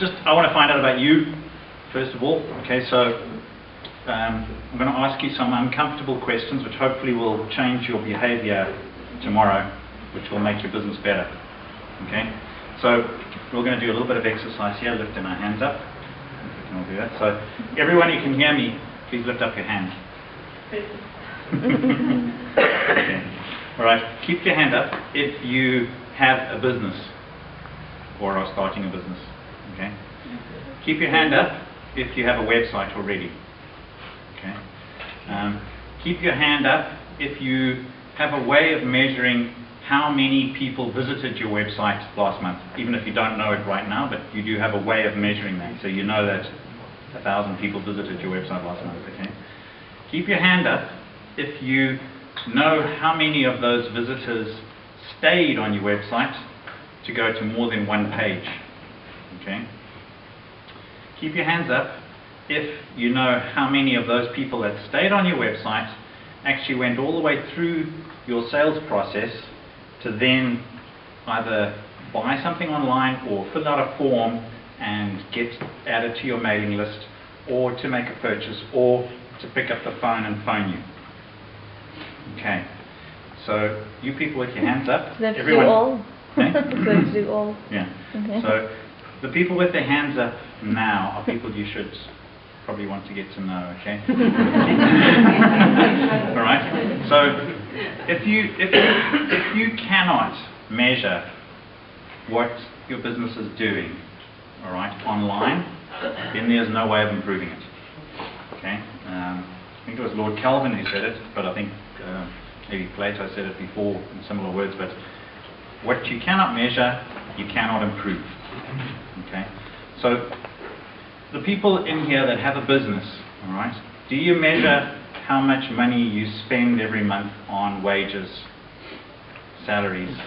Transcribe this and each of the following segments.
I want to find out about you, first of all. Okay, so I'm going to ask you some uncomfortable questions, which hopefully will change your behavior tomorrow, which will make your business better. Okay, so we're going to do a little bit of exercise here, lifting our hands up. If we can all do that. So everyone who can hear me, please lift up your hand. Okay. All right, keep your hand up if you have a business or are starting a business. Okay. Keep your hand up if you have a website already. Okay. Keep your hand up if you have a way of measuring how many people visited your website last month, even if you don't know it right now, but you do have a way of measuring that, so you know that 1,000 people visited your website last month. Okay. Keep your hand up if you know how many of those visitors stayed on your website to go to more than one page. Okay. Keep your hands up if you know how many of those people that stayed on your website actually went all the way through your sales process to then either buy something online or fill out a form and get added to your mailing list, or to make a purchase, or to pick up the phone and phone you. Okay, so you people with your hands up. So let's everyone, do all. Okay? So let's do all. Yeah. Okay. So the people with their hands up now are people you should probably want to get to know. Okay. All right. So if you cannot measure what your business is doing, all right, online, then there's no way of improving it. Okay. I think it was Lord Kelvin who said it, but I think maybe Plato said it before in similar words. But what you cannot measure, you cannot improve. Okay. So the people in here that have a business, all right, do you measure how much money you spend every month on wages, salaries,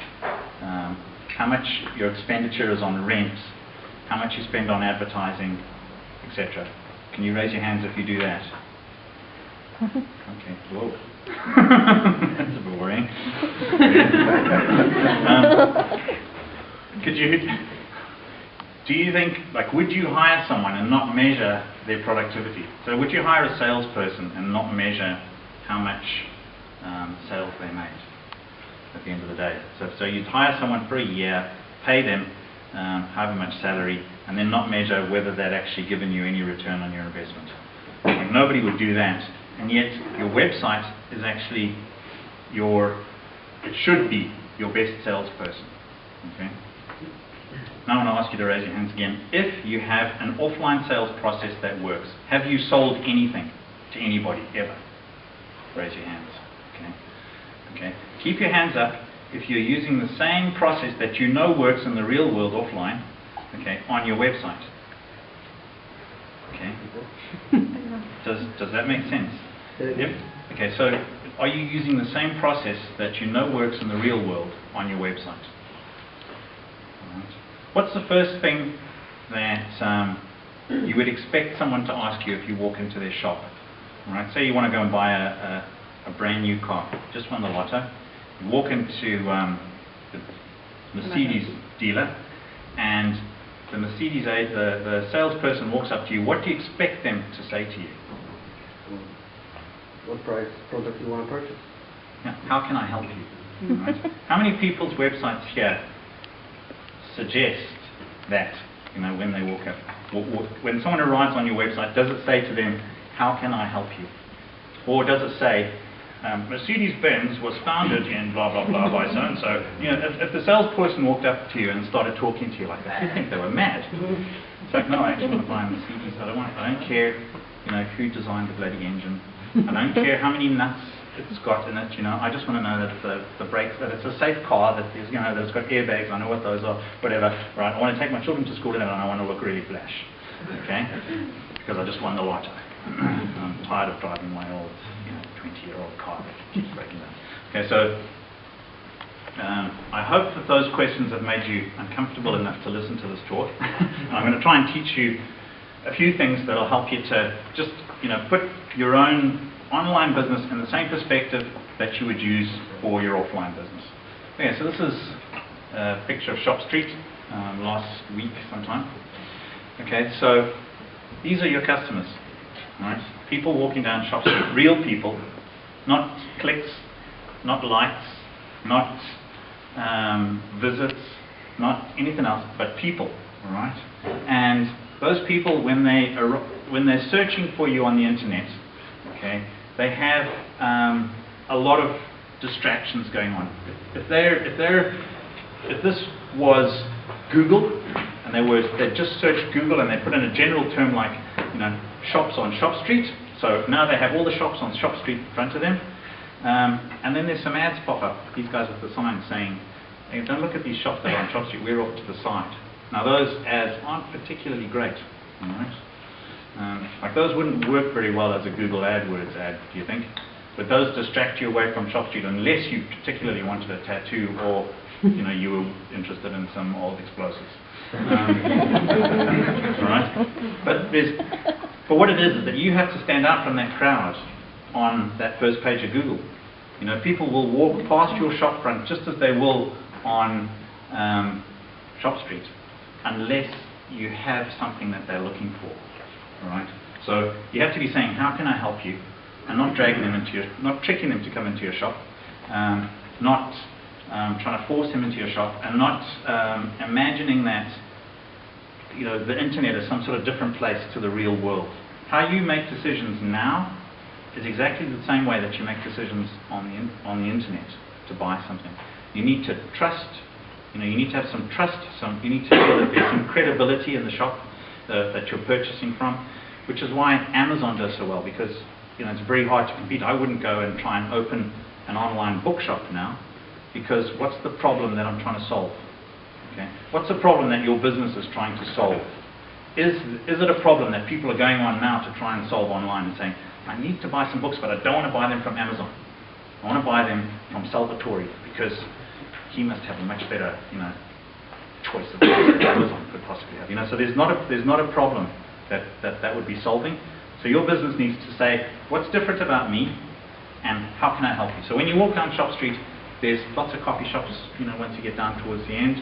how much your expenditure is on rent, how much you spend on advertising, etc.? Can you raise your hands if you do that? Okay, whoa. That's a bit worrying. Do you think, like, would you hire someone and not measure their productivity? So would you hire a salesperson and not measure how much sales they made at the end of the day? So you'd hire someone for a year, pay them however much salary, and then not measure whether they'd actually given you any return on your investment. Like, nobody would do that, and yet your website is actually it should be your best salesperson. Okay. Now I want to ask you to raise your hands again. If you have an offline sales process that works, have you sold anything to anybody ever? Raise your hands. Okay. Okay. Keep your hands up if you're using the same process that you know works in the real world offline, okay, on your website. Okay. Does that make sense? Yep. Okay. So are you using the same process that you know works in the real world on your website? All right. What's the first thing that you would expect someone to ask you if you walk into their shop? All right, say you want to go and buy a brand new car, just won the lotto. You walk into the Mercedes dealer, and the salesperson walks up to you. What do you expect them to say to you? What price product you want to purchase? Yeah, how can I help you? Right? How many people's websites here suggest that, when they walk up, when someone arrives on your website, does it say to them, how can I help you? Or does it say, Mercedes-Benz was founded in blah blah blah by so and so? If the salesperson walked up to you and started talking to you like that, you'd think they were mad. It's like, no, I actually want to buy a Mercedes. I don't care, who designed the bloody engine. I don't care how many nuts it's got in it. I just want to know that the brakes, that it's a safe car, that there's, that it's got airbags. I know what those are, whatever. Right? I want to take my children to school and I want to look really flash. Okay? Because I just won the lotto. I'm tired of driving my old, 20-year-old car that keeps breaking down. Okay, so I hope that those questions have made you uncomfortable enough to listen to this talk. And I'm going to try and teach you a few things that will help you to just, put your own online business in the same perspective that you would use for your offline business. Okay, so this is a picture of Shop Street last week sometime. Okay, so these are your customers, right? People walking down Shop Street, real people, not clicks, not likes, not visits, not anything else, but people, all right? And those people, when they're searching for you on the internet, okay, they have a lot of distractions going on. If this was Google, and they just searched Google and they put in a general term like, shops on Shop Street. So now they have all the shops on Shop Street in front of them. And then there's some ads pop up. These guys with the signs saying, hey, don't look at these shops that are on Shop Street, we're off to the side. Now those ads aren't particularly great. All right? Like those wouldn't work very well as a Google AdWords ad, do you think? But those distract you away from Shop Street unless you particularly wanted a tattoo or you were interested in some old explosives. Right? But what it is that you have to stand out from that crowd on that first page of Google. People will walk past your shop front just as they will on Shop Street, unless you have something that they're looking for. All right? So you have to be saying, how can I help you? And not dragging them not tricking them to come into your shop, not trying to force them into your shop, and not imagining that the internet is some sort of different place to the real world. How you make decisions now is exactly the same way that you make decisions on the internet to buy something. You need to trust. You need to have some trust. You need to feel that there's some credibility in the shop that you're purchasing from, which is why Amazon does so well, because it's very hard to compete. I wouldn't go and try and open an online bookshop now, because what's the problem that I'm trying to solve? Okay? What's the problem that your business is trying to solve? Is it a problem that people are going on now to try and solve online and saying, I need to buy some books, but I don't want to buy them from Amazon. I want to buy them from Salvatore because he must have a much better, choice of books than Amazon could possibly have. So there's not a problem that would be solving. So your business needs to say, what's different about me, and how can I help you? So when you walk down Shop Street, there's lots of coffee shops, once you get down towards the end.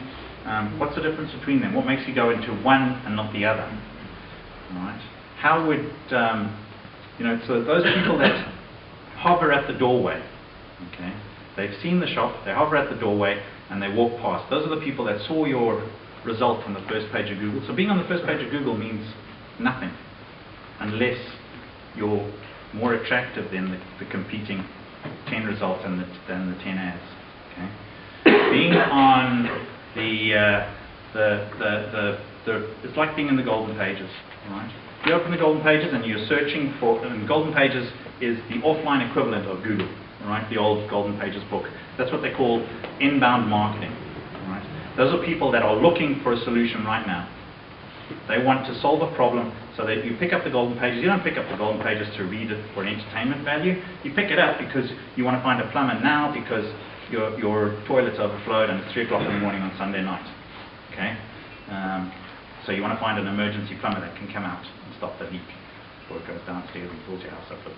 What's the difference between them? What makes you go into one and not the other? All right. How would, so those people that hover at the doorway, okay, they've seen the shop, they hover at the doorway, and they walk past. Those are the people that saw your result on the first page of Google. So being on the first page of Google means nothing unless you're more attractive than the competing 10 results than the 10 ads. Okay? Being on it's like being in the golden pages. Right? You open the golden pages and you're searching for, and golden pages is the offline equivalent of Google. Right? The old golden pages book. That's what they call inbound marketing. Right? Those are people that are looking for a solution right now. They want to solve a problem, so that you pick up the golden pages. You don't pick up the golden pages to read it for entertainment value. You pick it up because you want to find a plumber now because your toilet's overflowed and it's 3 o'clock in the morning on Sunday night. Okay? So you want to find an emergency plumber that can come out and stop the leak before it goes downstairs and fills your house up with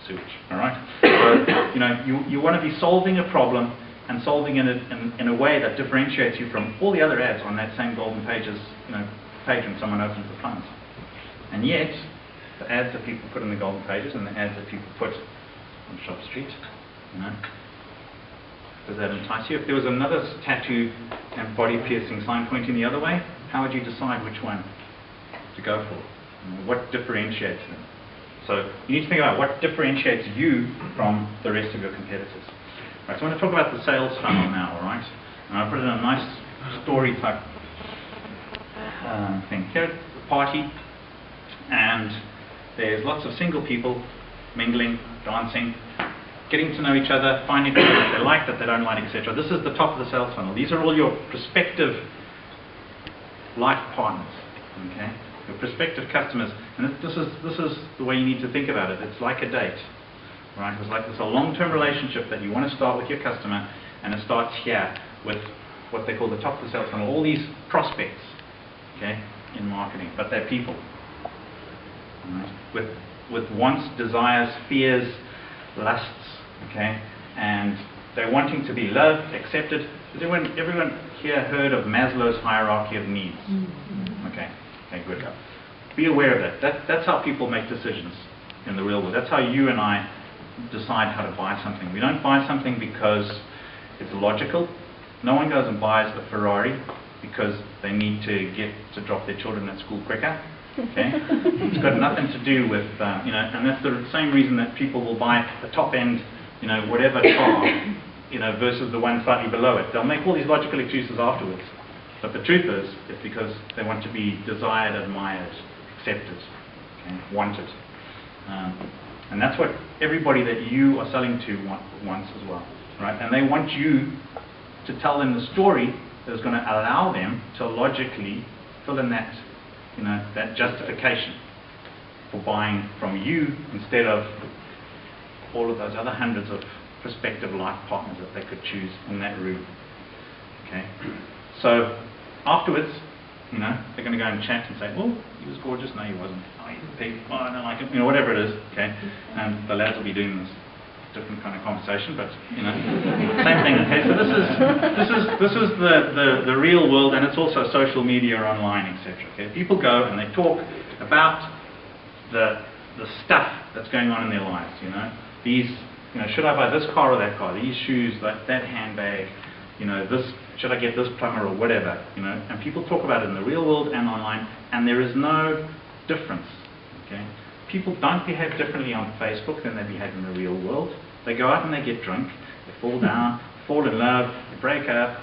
sewage. All right? So you want to be solving a problem and solving it in a way that differentiates you from all the other ads on that same golden pages page when someone opens the funds. And yet, the ads that people put in the golden pages and the ads that people put on Shop Street, does that entice you? If there was another tattoo and body piercing sign pointing the other way, how would you decide which one to go for? What differentiates them? So you need to think about what differentiates you from the rest of your competitors. Right, so I want to talk about the sales funnel now, all right? And I'll put it in a nice story type thing. Here at the party, and there's lots of single people mingling, dancing, getting to know each other, finding people that they like, that they don't like, etc. This is the top of the sales funnel. These are all your prospective life partners, okay? Your prospective customers, and this is the way you need to think about it. It's like a date, right? It's a long-term relationship that you want to start with your customer, and it starts here with what they call the top of the sales funnel. All these prospects, okay, in marketing, but they're people, right? With wants, desires, fears, lusts, okay, and they're wanting to be loved, accepted. Has everyone here heard of Maslow's hierarchy of needs? Okay, Okay, good. Be aware of that. That's how people make decisions in the real world. That's how you and I decide how to buy something. We don't buy something because it's logical. No one goes and buys a Ferrari because they need to drop their children at school quicker. Okay, it's got nothing to do with and that's the same reason that people will buy a top end, whatever car, versus the one slightly below it. They'll make all these logical excuses afterwards, but the truth is, it's because they want to be desired, admired, accepted, okay, wanted, and that's what everybody that you are selling to wants as well, right? And they want you to tell them the story that is going to allow them to logically fill in that, that justification for buying from you instead of all of those other hundreds of prospective life partners that they could choose in that room. Okay, so afterwards, they're going to go and chat and say, "Oh, he was gorgeous. No, he wasn't. Oh, he's a pig. Oh, I don't like him." Whatever it is. Okay, and the lads will be doing this different kind of conversation, but same thing. Okay, so this is the real world, and it's also social media, online, etc. Okay, people go and they talk about the stuff that's going on in their lives. These, should I buy this car or that car? These shoes, that handbag. This, should I get this plumber or whatever? And people talk about it in the real world and online, and there is no difference. Okay, people don't behave differently on Facebook than they behave in the real world. They go out and they get drunk, they fall down, fall in love, they break up,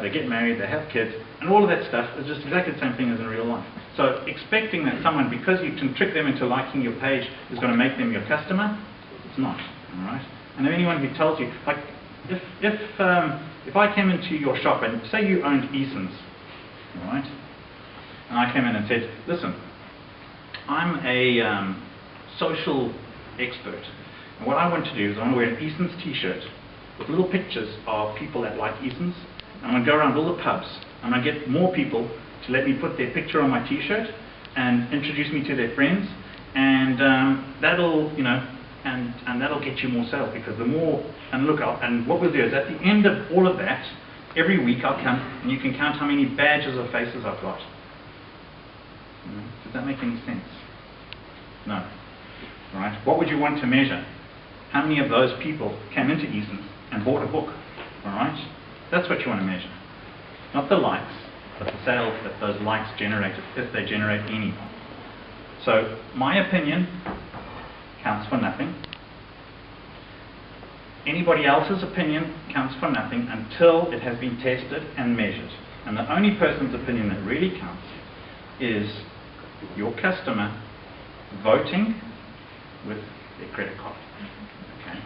they get married, they have kids, and all of that stuff is just exactly the same thing as in real life. So expecting that someone, because you can trick them into liking your page, is going to make them your customer, it's not. All right? And anyone who tells you, like, if I came into your shop and say you owned Eason's, all right, and I came in and said, "Listen, I'm a social expert. And what I want to do is I want to wear an Eason's t-shirt with little pictures of people that like Eason's. I'm going to go around all the pubs. I'm going to get more people to let me put their picture on my t-shirt and introduce me to their friends. And that'll, and that'll get you more sales, because the more, and look, and what we'll do is at the end of all of that, every week I'll come and you can count how many badges or faces I've got." Does that make any sense? No. All right. What would you want to measure? How many of those people came into Eason's and bought a book? All right. That's what you want to measure. Not the likes, but the sales that those likes generated, if they generate any. So my opinion counts for nothing. Anybody else's opinion counts for nothing until it has been tested and measured. And the only person's opinion that really counts is your customer voting with their credit card. Okay.